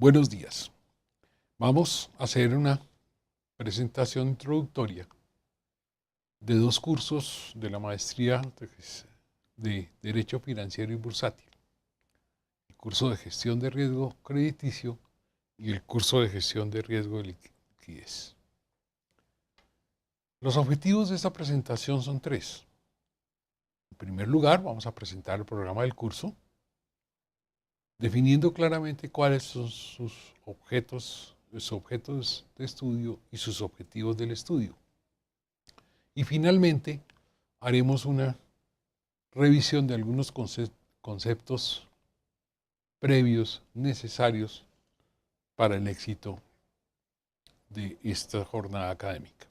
Buenos días. Vamos a hacer una presentación introductoria de dos cursos de la maestría de Derecho Financiero y Bursátil. El curso de Gestión de Riesgo Crediticio y el curso de Gestión de Riesgo de Liquidez. Los objetivos de esta presentación son tres. En primer lugar, vamos a presentar el programa del curso, definiendo claramente cuáles son sus objetos de estudio y sus objetivos del estudio. Y finalmente, haremos una revisión de algunos conceptos previos necesarios para el éxito de esta jornada académica.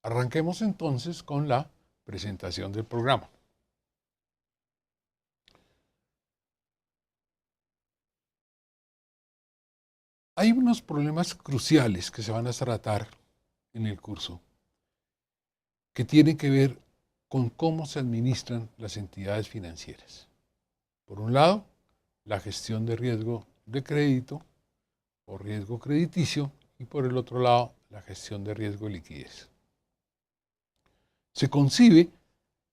Arranquemos entonces con la presentación del programa. Hay unos problemas cruciales que se van a tratar en el curso que tienen que ver con cómo se administran las entidades financieras. Por un lado, la gestión de riesgo de crédito o riesgo crediticio y por el otro lado, la gestión de riesgo de liquidez. Se concibe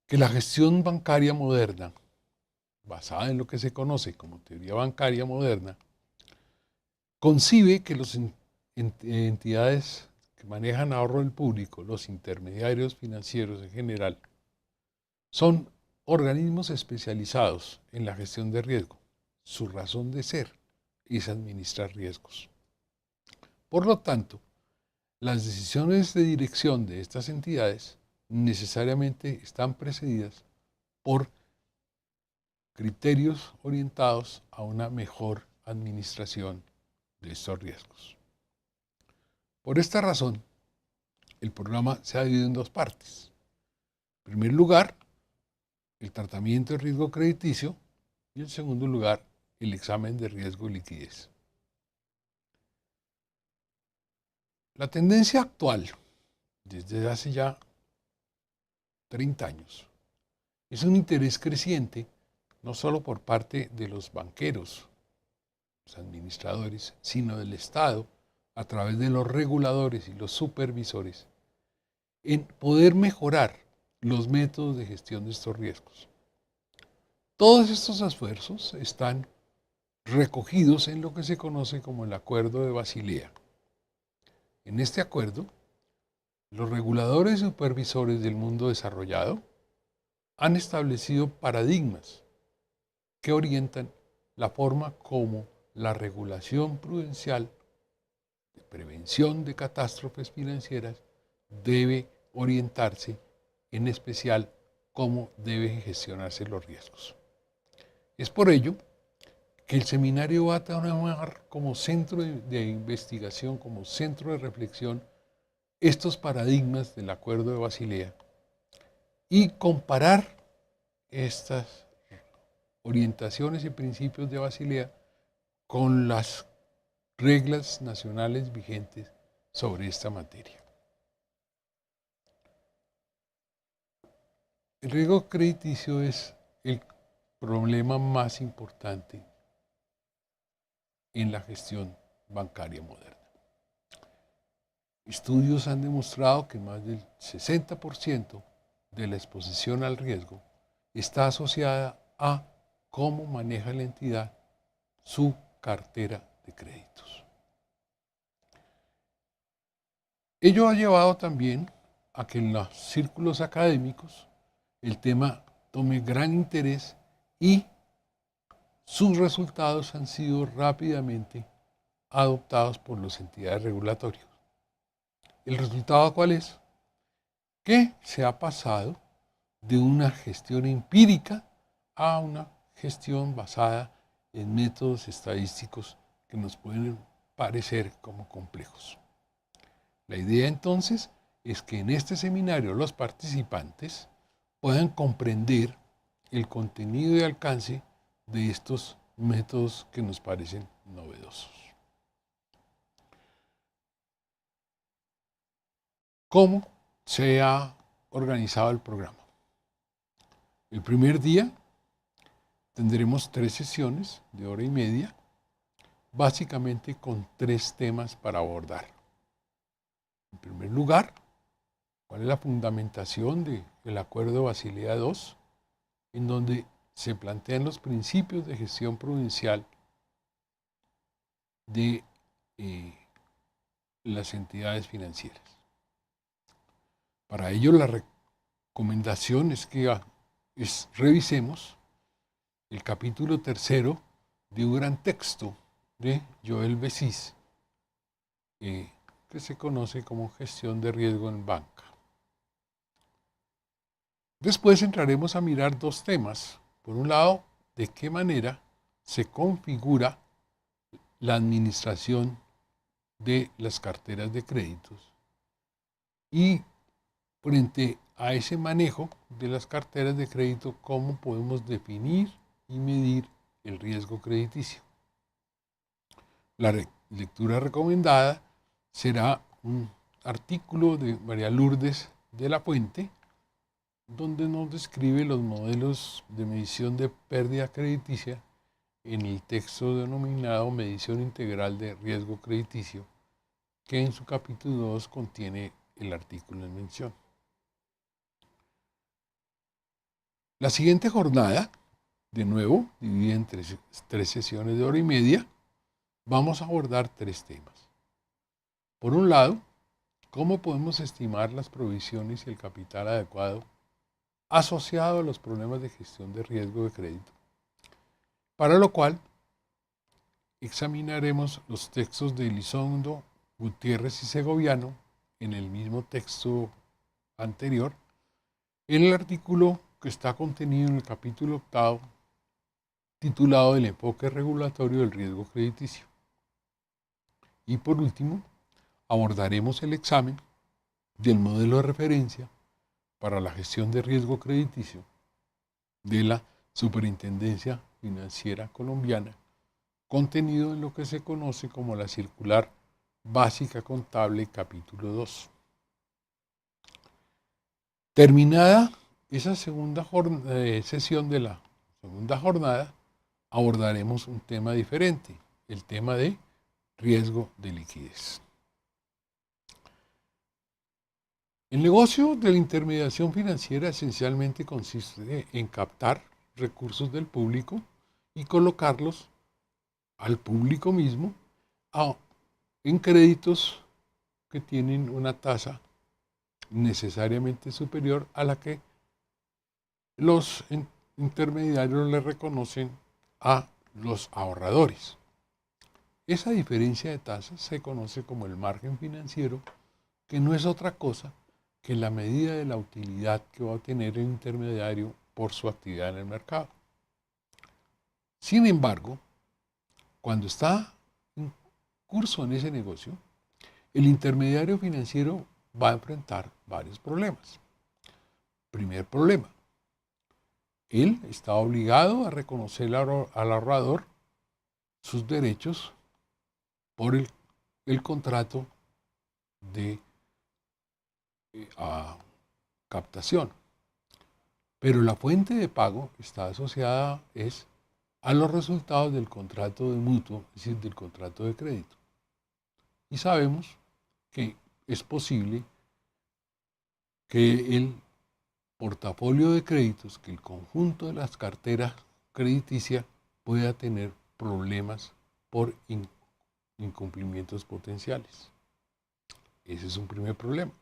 que la gestión bancaria moderna, basada en lo que se conoce como teoría bancaria moderna, concibe que las entidades que manejan ahorro del público, los intermediarios financieros en general, son organismos especializados en la gestión de riesgo. Su razón de ser es administrar riesgos. Por lo tanto, las decisiones de dirección de estas entidades necesariamente están precedidas por criterios orientados a una mejor administración de estos riesgos. Por esta razón, el programa se ha dividido en dos partes. En primer lugar, el tratamiento de riesgo crediticio y en segundo lugar, el examen de riesgo y liquidez. La tendencia actual, desde hace ya 30 años, es un interés creciente, no solo por parte de los banqueros, los administradores, sino del Estado, a través de los reguladores y los supervisores, en poder mejorar los métodos de gestión de estos riesgos. Todos estos esfuerzos están recogidos en lo que se conoce como el Acuerdo de Basilea. En este acuerdo, los reguladores y supervisores del mundo desarrollado han establecido paradigmas que orientan la forma como la regulación prudencial de prevención de catástrofes financieras debe orientarse, en especial cómo deben gestionarse los riesgos. Es por ello que el seminario va a tomar como centro de investigación, como centro de reflexión, estos paradigmas del Acuerdo de Basilea y comparar estas orientaciones y principios de Basilea con las reglas nacionales vigentes sobre esta materia. El riesgo crediticio es el problema más importante en la gestión bancaria moderna. Estudios han demostrado que más del 60% de la exposición al riesgo está asociada a cómo maneja la entidad su cartera de créditos. Ello ha llevado también a que en los círculos académicos el tema tome gran interés y sus resultados han sido rápidamente adoptados por las entidades regulatorias. ¿El resultado cuál es? Que se ha pasado de una gestión empírica a una gestión basada en métodos estadísticos que nos pueden parecer como complejos. La idea entonces es que en este seminario los participantes puedan comprender el contenido y alcance de estos métodos que nos parecen novedosos. ¿Cómo se ha organizado el programa? El primer día tendremos 3 sesiones de hora y media básicamente con tres temas para abordar. En primer lugar, ¿cuál es la fundamentación del Acuerdo de Basilea II, en donde se plantean los principios de gestión prudencial de las entidades financieras? Para ello, la recomendación es que revisemos el capítulo 3 de un gran texto de Joel Vecis, que se conoce como Gestión de Riesgo en Banca. Después entraremos a mirar dos temas. Por un lado, de qué manera se configura la administración de las carteras de créditos y frente a ese manejo de las carteras de crédito, cómo podemos definir y medir el riesgo crediticio. La lectura recomendada será un artículo de María Lourdes de la Fuente, donde nos describe los modelos de medición de pérdida crediticia en el texto denominado Medición Integral de Riesgo Crediticio, que en su capítulo 2 contiene el artículo en mención. La siguiente jornada, de nuevo, dividida en tres sesiones de hora y media, vamos a abordar tres temas. Por un lado, ¿cómo podemos estimar las provisiones y el capital adecuado asociado a los problemas de gestión de riesgo de crédito? Para lo cual, examinaremos los textos de Elizondo, Gutiérrez y Segoviano en el mismo texto anterior, en el artículo que está contenido en el capítulo 8, titulado El enfoque regulatorio del riesgo crediticio. Y por último, abordaremos el examen del modelo de referencia para la gestión de riesgo crediticio de la Superintendencia Financiera Colombiana, contenido en lo que se conoce como la Circular Básica Contable capítulo 2. Terminada esa segunda sesión de la segunda jornada, abordaremos un tema diferente, el tema de riesgo de liquidez. El negocio de la intermediación financiera esencialmente consiste en captar recursos del público y colocarlos al público mismo en créditos que tienen una tasa necesariamente superior a la que los intermediarios le reconocen a los ahorradores. Esa diferencia de tasas se conoce como el margen financiero, que no es otra cosa que la medida de la utilidad que va a tener el intermediario por su actividad en el mercado. Sin embargo, cuando está en curso en ese negocio, el intermediario financiero va a enfrentar varios problemas. Primer problema, él está obligado a reconocer al ahorrador sus derechos por el contrato de captación. Pero la fuente de pago está asociada a los resultados del contrato de mutuo, es decir, del contrato de crédito. Y sabemos que es posible que el portafolio de créditos, que el conjunto de las carteras crediticias pueda tener problemas por incumplimientos potenciales. Ese es un primer problema.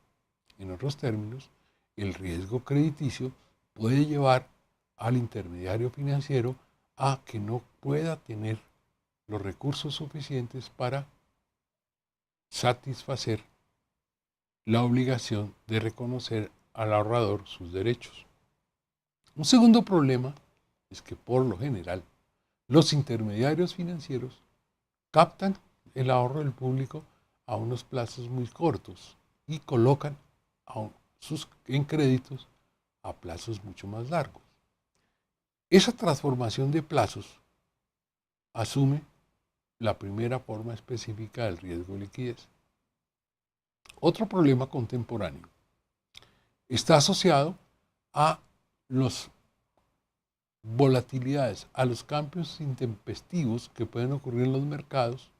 En otros términos, el riesgo crediticio puede llevar al intermediario financiero a que no pueda tener los recursos suficientes para satisfacer la obligación de reconocer al ahorrador sus derechos. Un segundo problema es que por lo general los intermediarios financieros captan el ahorro del público a unos plazos muy cortos y colocan en créditos a plazos mucho más largos. Esa transformación de plazos asume la primera forma específica del riesgo de liquidez. Otro problema contemporáneo está asociado a los volatilidades, a los cambios intempestivos que pueden ocurrir en los mercados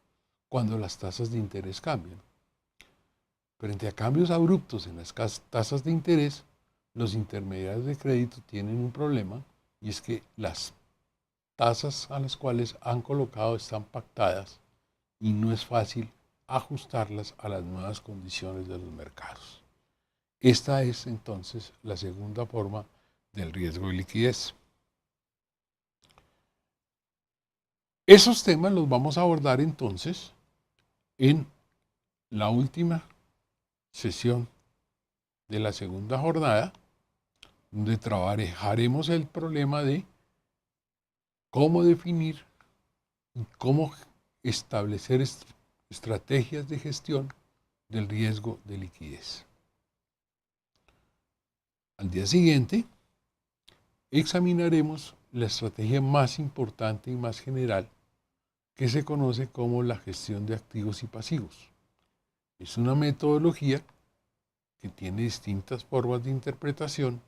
cuando las tasas de interés cambian. Frente a cambios abruptos en las tasas de interés, los intermediarios de crédito tienen un problema, y es que las tasas a las cuales han colocado están pactadas y no es fácil ajustarlas a las nuevas condiciones de los mercados. Esta es entonces la segunda forma del riesgo de liquidez. Esos temas los vamos a abordar entonces en la última sesión de la segunda jornada, donde trabajaremos el problema de cómo definir y cómo establecer estrategias de gestión del riesgo de liquidez. Al día siguiente, examinaremos la estrategia más importante y más general, que se conoce como la gestión de activos y pasivos. Es una metodología que tiene distintas formas de interpretación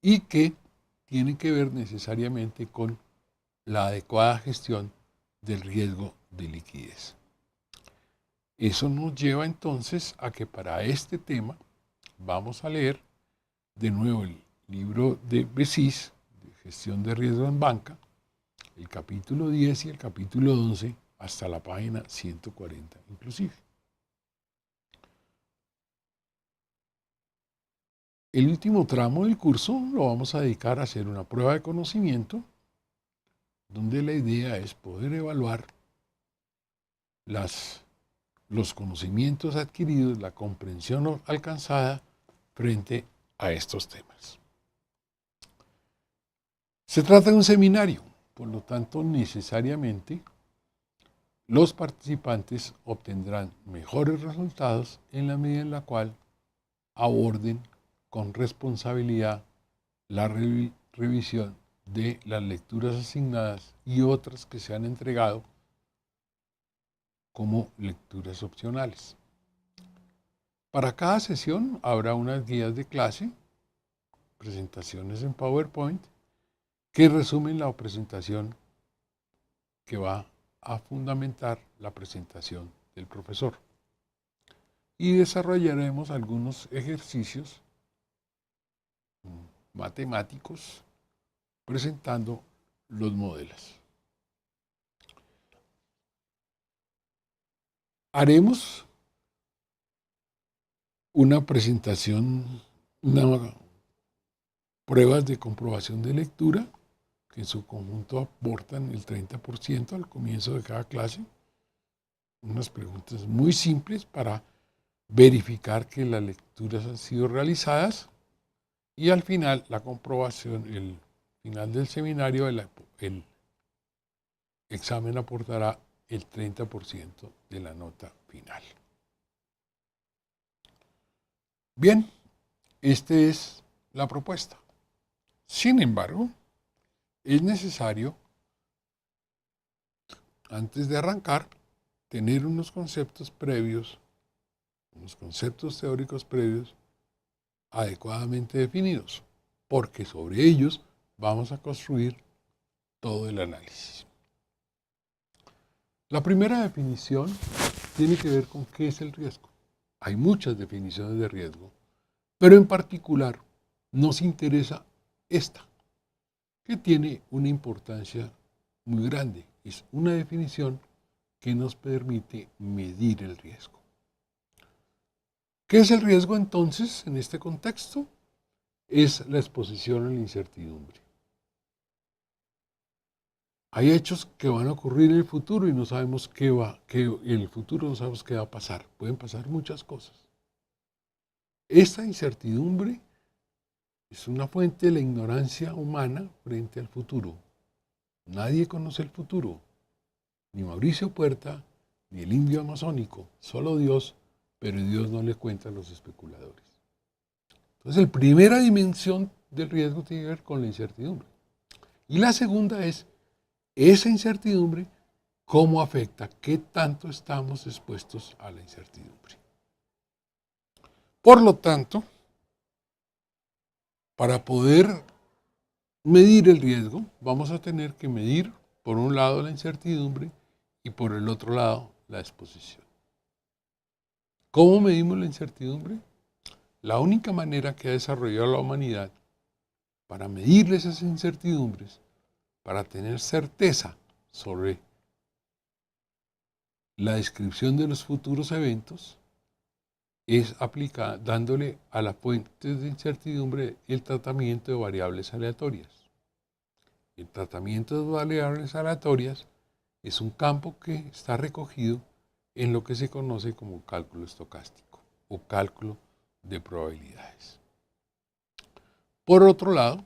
y que tiene que ver necesariamente con la adecuada gestión del riesgo de liquidez. Eso nos lleva entonces a que para este tema vamos a leer de nuevo el libro de BESIS, de Gestión de Riesgo en Banca, el capítulo 10 y el capítulo 11 hasta la página 140 inclusive. El último tramo del curso lo vamos a dedicar a hacer una prueba de conocimiento, donde la idea es poder evaluar los conocimientos adquiridos, la comprensión alcanzada frente a estos temas. Se trata de un seminario, por lo tanto, necesariamente los participantes obtendrán mejores resultados en la medida en la cual aborden con responsabilidad la revisión de las lecturas asignadas y otras que se han entregado como lecturas opcionales. Para cada sesión habrá unas guías de clase, presentaciones en PowerPoint, que resumen la presentación que va a fundamentar la presentación del profesor. Y desarrollaremos algunos ejercicios matemáticos presentando los modelos. Haremos una presentación, pruebas de comprobación de lectura, que en su conjunto aportan el 30% al comienzo de cada clase. Unas preguntas muy simples para verificar que las lecturas han sido realizadas. Y al final, la comprobación, el final del seminario, el examen aportará el 30% de la nota final. Bien, esta es la propuesta. Sin embargo, es necesario, antes de arrancar, tener unos conceptos previos, unos conceptos teóricos previos adecuadamente definidos, porque sobre ellos vamos a construir todo el análisis. La primera definición tiene que ver con qué es el riesgo. Hay muchas definiciones de riesgo, pero en particular nos interesa esta, que tiene una importancia muy grande. Es una definición que nos permite medir el riesgo. ¿Qué es el riesgo entonces en este contexto? Es la exposición a la incertidumbre. Hay hechos que van a ocurrir en el futuro y no sabemos en el futuro no sabemos qué va a pasar. Pueden pasar muchas cosas. Esta incertidumbre es una fuente de la ignorancia humana frente al futuro. Nadie conoce el futuro, ni Mauricio Puerta, ni el indio amazónico, solo Dios, pero Dios no le cuenta a los especuladores. Entonces, la primera dimensión del riesgo tiene que ver con la incertidumbre. Y la segunda es esa incertidumbre, cómo afecta, qué tanto estamos expuestos a la incertidumbre. Por lo tanto, para poder medir el riesgo, vamos a tener que medir por un lado la incertidumbre y por el otro lado la exposición. ¿Cómo medimos la incertidumbre? La única manera que ha desarrollado la humanidad para medir esas incertidumbres, para tener certeza sobre la descripción de los futuros eventos, es aplicar, dándole a la fuente de incertidumbre el tratamiento de variables aleatorias. El tratamiento de variables aleatorias es un campo que está recogido en lo que se conoce como cálculo estocástico o cálculo de probabilidades. Por otro lado,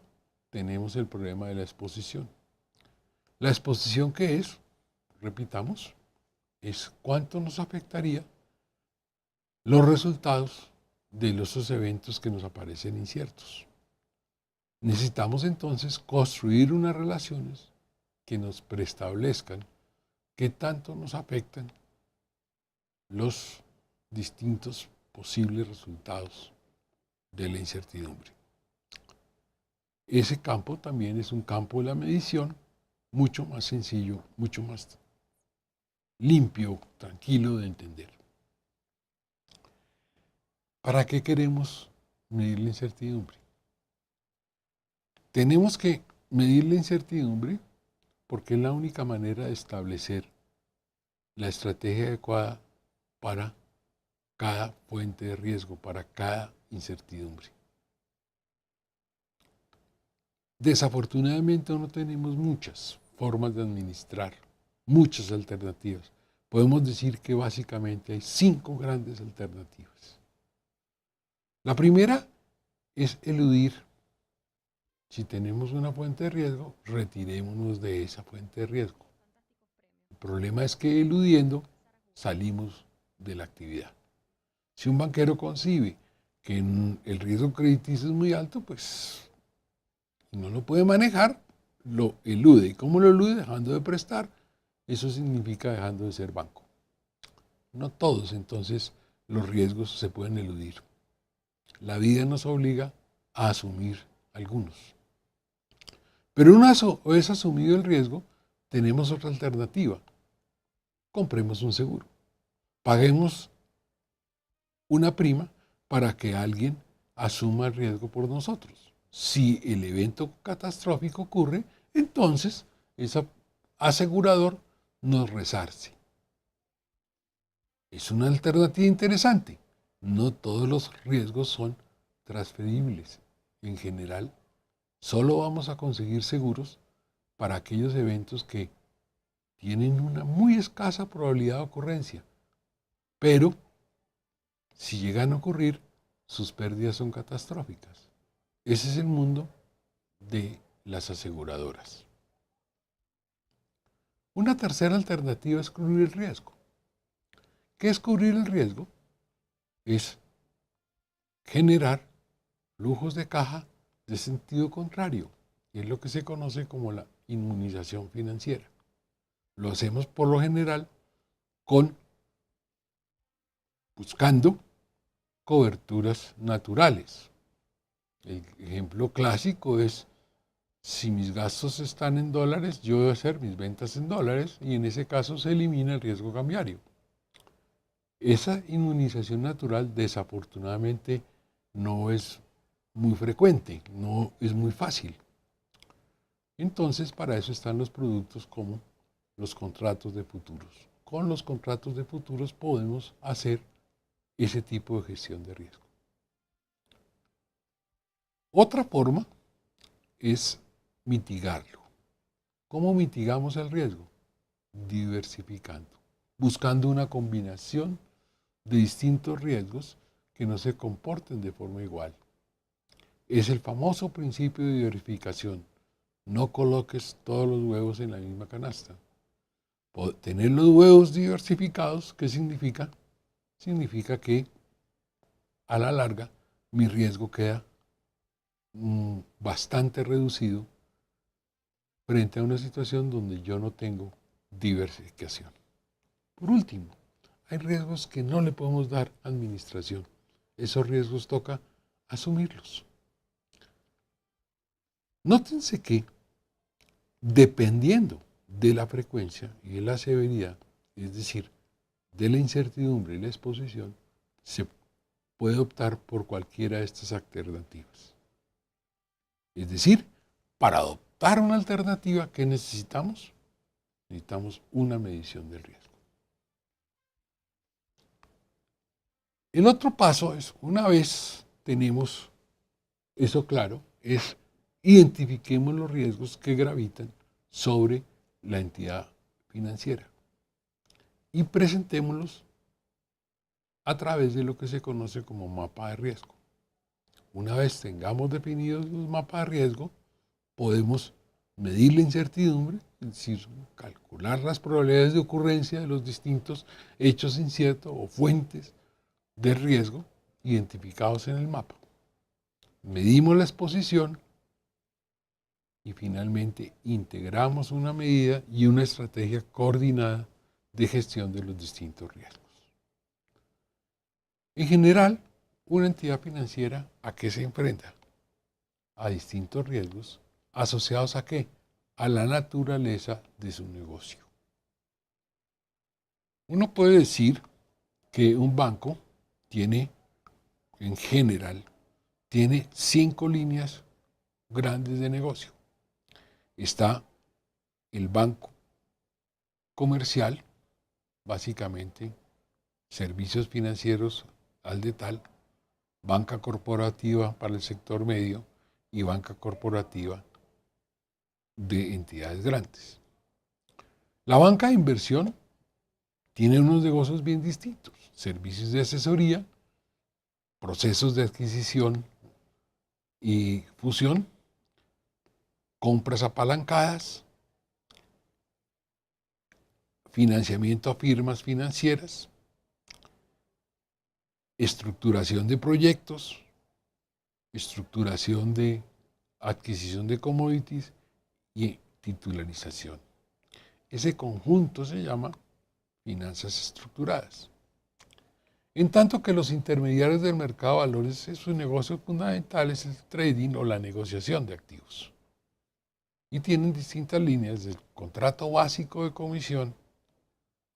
tenemos el problema de la exposición. La exposición, ¿qué es? Repitamos, es cuánto nos afectaría los resultados de esos eventos que nos aparecen inciertos. Necesitamos entonces construir unas relaciones que nos preestablezcan qué tanto nos afectan los distintos posibles resultados de la incertidumbre. Ese campo también es un campo de la medición mucho más sencillo, mucho más limpio, tranquilo de entender. ¿Para qué queremos medir la incertidumbre? Tenemos que medir la incertidumbre porque es la única manera de establecer la estrategia adecuada para cada fuente de riesgo, para cada incertidumbre. Desafortunadamente no tenemos muchas formas de administrar, muchas alternativas. Podemos decir que básicamente hay 5 grandes alternativas. La primera es eludir. Si tenemos una fuente de riesgo, retirémonos de esa fuente de riesgo. El problema es que eludiendo salimos de la actividad. Si un banquero concibe que el riesgo crediticio es muy alto, pues no lo puede manejar, lo elude. ¿Y cómo lo elude? Dejando de prestar. Eso significa dejando de ser banco. No todos, entonces, los riesgos se pueden eludir. La vida nos obliga a asumir algunos. Pero una vez asumido el riesgo, tenemos otra alternativa. Compremos un seguro. Paguemos una prima para que alguien asuma el riesgo por nosotros. Si el evento catastrófico ocurre, entonces ese asegurador nos resarce. Es una alternativa interesante. No todos los riesgos son transferibles. En general, solo vamos a conseguir seguros para aquellos eventos que tienen una muy escasa probabilidad de ocurrencia. Pero, si llegan a ocurrir, sus pérdidas son catastróficas. Ese es el mundo de las aseguradoras. Una tercera alternativa es cubrir el riesgo. ¿Qué es cubrir el riesgo? Es generar flujos de caja de sentido contrario, y es lo que se conoce como la inmunización financiera. Lo hacemos por lo general buscando coberturas naturales. El ejemplo clásico es, si mis gastos están en dólares, yo voy a hacer mis ventas en dólares y en ese caso se elimina el riesgo cambiario. Esa inmunización natural desafortunadamente no es muy frecuente, no es muy fácil. Entonces, para eso están los productos como los contratos de futuros. Con los contratos de futuros podemos hacer ese tipo de gestión de riesgo. Otra forma es mitigarlo. ¿Cómo mitigamos el riesgo? Diversificando, buscando una combinación de distintos riesgos que no se comporten de forma igual. Es el famoso principio de diversificación. No coloques todos los huevos en la misma canasta. Tener los huevos diversificados, ¿qué significa? Significa que a la larga mi riesgo queda bastante reducido frente a una situación donde yo no tengo diversificación. Por último, hay riesgos que no le podemos dar administración. Esos riesgos toca asumirlos. Nótense que dependiendo de la frecuencia y de la severidad, es decir, de la incertidumbre y la exposición, se puede optar por cualquiera de estas alternativas. Es decir, para adoptar una alternativa, ¿qué necesitamos? Necesitamos una medición del riesgo. El otro paso es, una vez tenemos eso claro, es identifiquemos los riesgos que gravitan sobre la entidad financiera y presentémoslos a través de lo que se conoce como mapa de riesgo. Una vez tengamos definidos los mapas de riesgo, podemos medir la incertidumbre, es decir, calcular las probabilidades de ocurrencia de los distintos hechos inciertos o fuentes de riesgo identificados en el mapa. Medimos la exposición y finalmente integramos una medida y una estrategia coordinada de gestión de los distintos riesgos. En general, una entidad financiera, ¿a qué se enfrenta? A distintos riesgos asociados ¿a qué? A la naturaleza de su negocio. Uno puede decir que un banco tiene, en general, tiene 5 líneas grandes de negocio. Está el banco comercial, básicamente servicios financieros al detal, banca corporativa para el sector medio y banca corporativa de entidades grandes. La banca de inversión tiene unos negocios bien distintos, servicios de asesoría, procesos de adquisición y fusión, compras apalancadas, financiamiento a firmas financieras, estructuración de proyectos, estructuración de adquisición de commodities y titularización. Ese conjunto se llama finanzas estructuradas. En tanto que los intermediarios del mercado de valores, su negocio fundamental es el trading o la negociación de activos. Y tienen distintas líneas, del contrato básico de comisión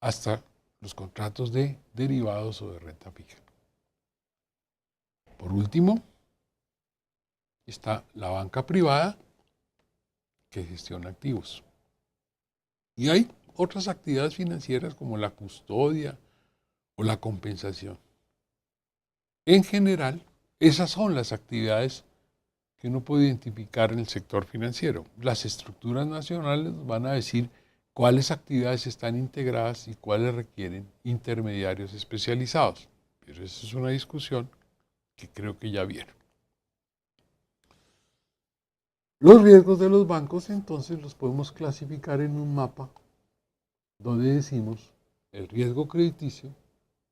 hasta los contratos de derivados o de renta fija. Por último, está la banca privada que gestiona activos. Y hay otras actividades financieras como la custodia o la compensación. En general, esas son las actividades que uno puede identificar en el sector financiero. Las estructuras nacionales van a decir cuáles actividades están integradas y cuáles requieren intermediarios especializados. Pero esa es una discusión que creo que ya vieron. Los riesgos de los bancos entonces los podemos clasificar en un mapa donde decimos el riesgo crediticio,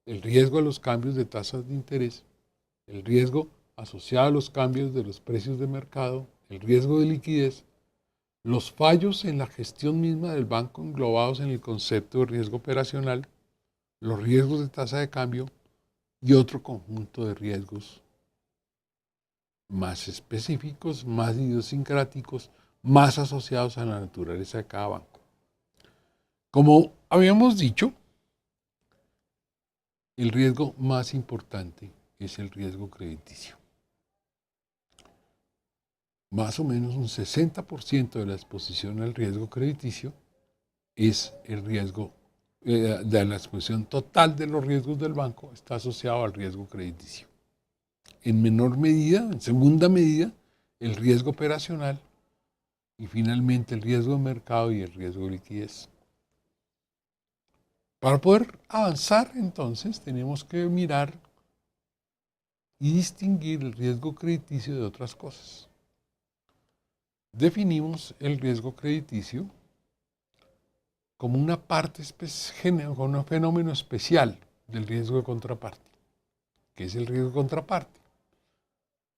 el riesgo a los cambios de tasas de interés, el riesgo asociado a los cambios de los precios de mercado, el riesgo de liquidez, los fallos en la gestión misma del banco englobados en el concepto de riesgo operacional, los riesgos de tasa de cambio y otro conjunto de riesgos más específicos, más idiosincráticos, más asociados a la naturaleza de cada banco. Como habíamos dicho, el riesgo más importante es el riesgo crediticio. Más o menos un 60% de la exposición al riesgo crediticio es el riesgo de la exposición total de los riesgos del banco está asociado al riesgo crediticio. En menor medida, en segunda medida, el riesgo operacional y finalmente el riesgo de mercado y el riesgo de liquidez. Para poder avanzar, entonces, tenemos que mirar y distinguir el riesgo crediticio de otras cosas. Definimos el riesgo crediticio como una parte como un fenómeno especial del riesgo de contraparte. ¿Qué es el riesgo de contraparte?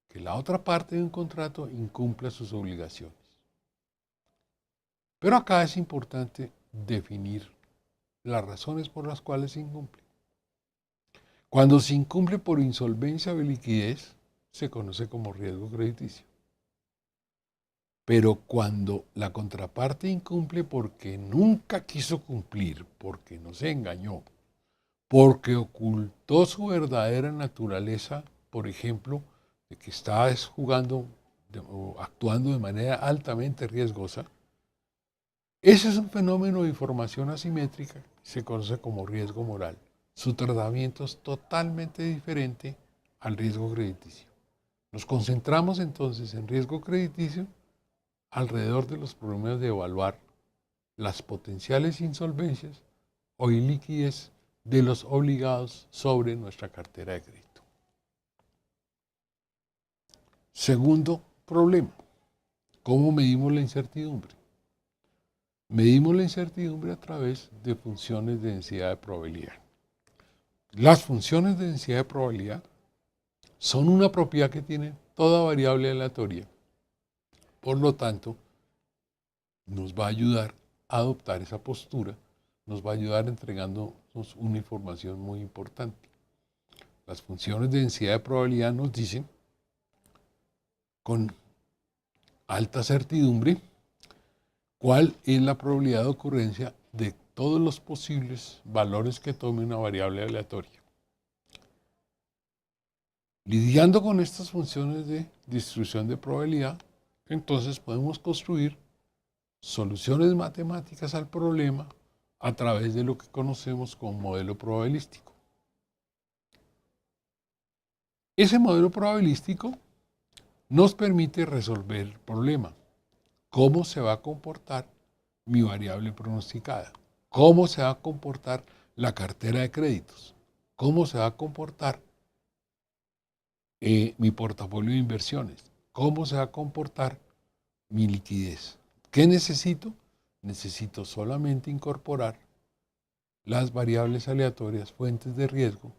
Que la otra parte de un contrato incumpla sus obligaciones. Pero acá es importante definir las razones por las cuales se incumple. Cuando se incumple por insolvencia o liquidez, se conoce como riesgo crediticio. Pero cuando la contraparte incumple porque nunca quiso cumplir, porque nos engañó, porque ocultó su verdadera naturaleza, por ejemplo, de que está jugando o actuando de manera altamente riesgosa, ese es un fenómeno de información asimétrica, se conoce como riesgo moral. Su tratamiento es totalmente diferente al riesgo crediticio. Nos concentramos entonces en riesgo crediticio alrededor de los problemas de evaluar las potenciales insolvencias o iliquidez de los obligados sobre nuestra cartera de crédito. Segundo problema, ¿cómo medimos la incertidumbre? Medimos la incertidumbre a través de funciones de densidad de probabilidad. Las funciones de densidad de probabilidad son una propiedad que tiene toda variable aleatoria. Por lo tanto, nos va a ayudar a adoptar esa postura, nos va a ayudar entregándonos una información muy importante. Las funciones de densidad de probabilidad nos dicen con alta certidumbre cuál es la probabilidad de ocurrencia de todos los posibles valores que tome una variable aleatoria. Lidiando con estas funciones de distribución de probabilidad, entonces podemos construir soluciones matemáticas al problema a través de lo que conocemos como modelo probabilístico. Ese modelo probabilístico nos permite resolver el problema. ¿Cómo se va a comportar mi variable pronosticada? ¿Cómo se va a comportar la cartera de créditos? ¿Cómo se va a comportar mi portafolio de inversiones? ¿Cómo se va a comportar mi liquidez? ¿Qué necesito? Necesito solamente incorporar las variables aleatorias, fuentes de riesgo,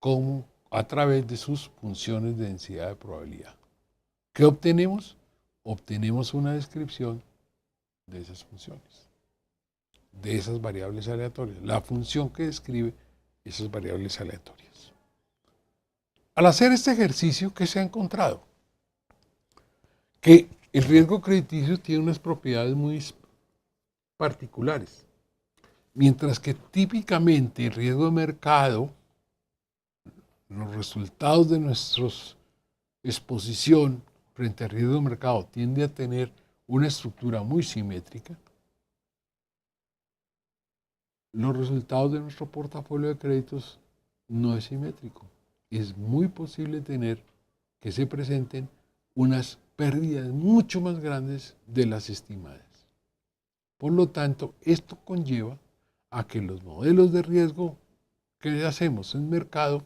como a través de sus funciones de densidad de probabilidad. ¿Qué obtenemos? Obtenemos una descripción de esas funciones, de esas variables aleatorias, la función que describe esas variables aleatorias. Al hacer este ejercicio, ¿qué se ha encontrado? Que el riesgo crediticio tiene unas propiedades muy particulares, mientras que típicamente el riesgo de mercado, los resultados de nuestra exposición frente al riesgo de mercado tiende a tener una estructura muy simétrica, los resultados de nuestro portafolio de créditos no es simétrico. Es muy posible tener que se presenten unas pérdidas mucho más grandes de las estimadas. Por lo tanto, esto conlleva a que los modelos de riesgo que hacemos en mercado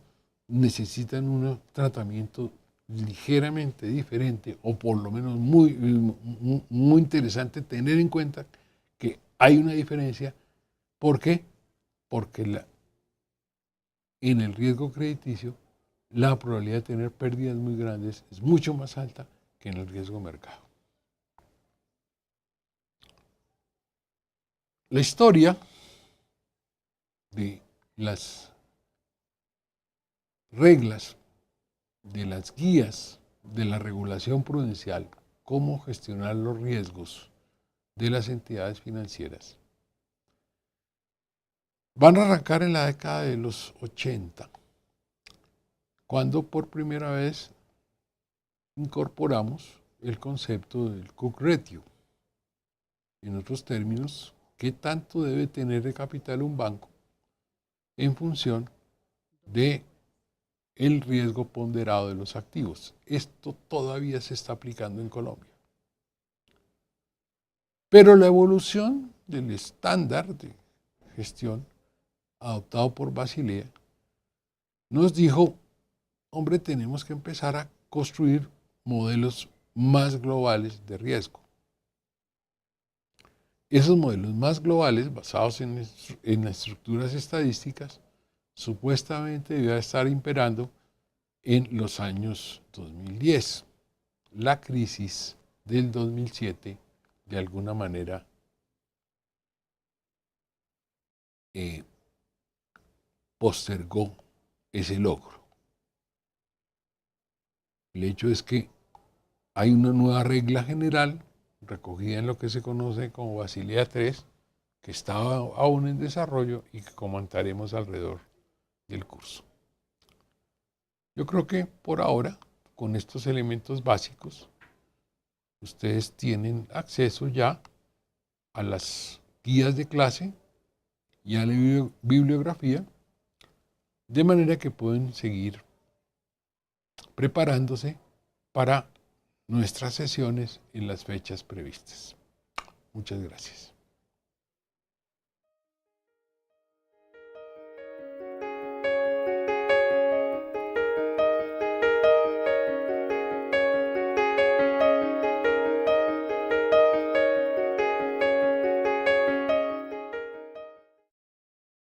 necesitan un tratamiento ligeramente diferente, o por lo menos muy interesante tener en cuenta que hay una diferencia. ¿Por qué? Porque en el riesgo crediticio la probabilidad de tener pérdidas muy grandes es mucho más alta que en el riesgo mercado. La historia de las reglas, de las guías de la regulación prudencial, cómo gestionar los riesgos de las entidades financieras, van a arrancar en la década de los 80, cuando por primera vez incorporamos el concepto del Cook Ratio. En otros términos, ¿qué tanto debe tener de capital un banco en función de el riesgo ponderado de los activos? Esto todavía se está aplicando en Colombia. Pero la evolución del estándar de gestión adoptado por Basilea nos dijo, hombre, tenemos que empezar a construir modelos más globales de riesgo. Esos modelos más globales, basados en estructuras estadísticas, supuestamente debía estar imperando en los años 2010. La crisis del 2007, de alguna manera, postergó ese logro. El hecho es que Hay una nueva regla general recogida en lo que se conoce como Basilea III, que está aún en desarrollo y que comentaremos alrededor del curso. Yo creo que por ahora, con estos elementos básicos, ustedes tienen acceso ya a las guías de clase y a la bibliografía, de manera que pueden seguir preparándose para nuestras sesiones en las fechas previstas. Muchas gracias.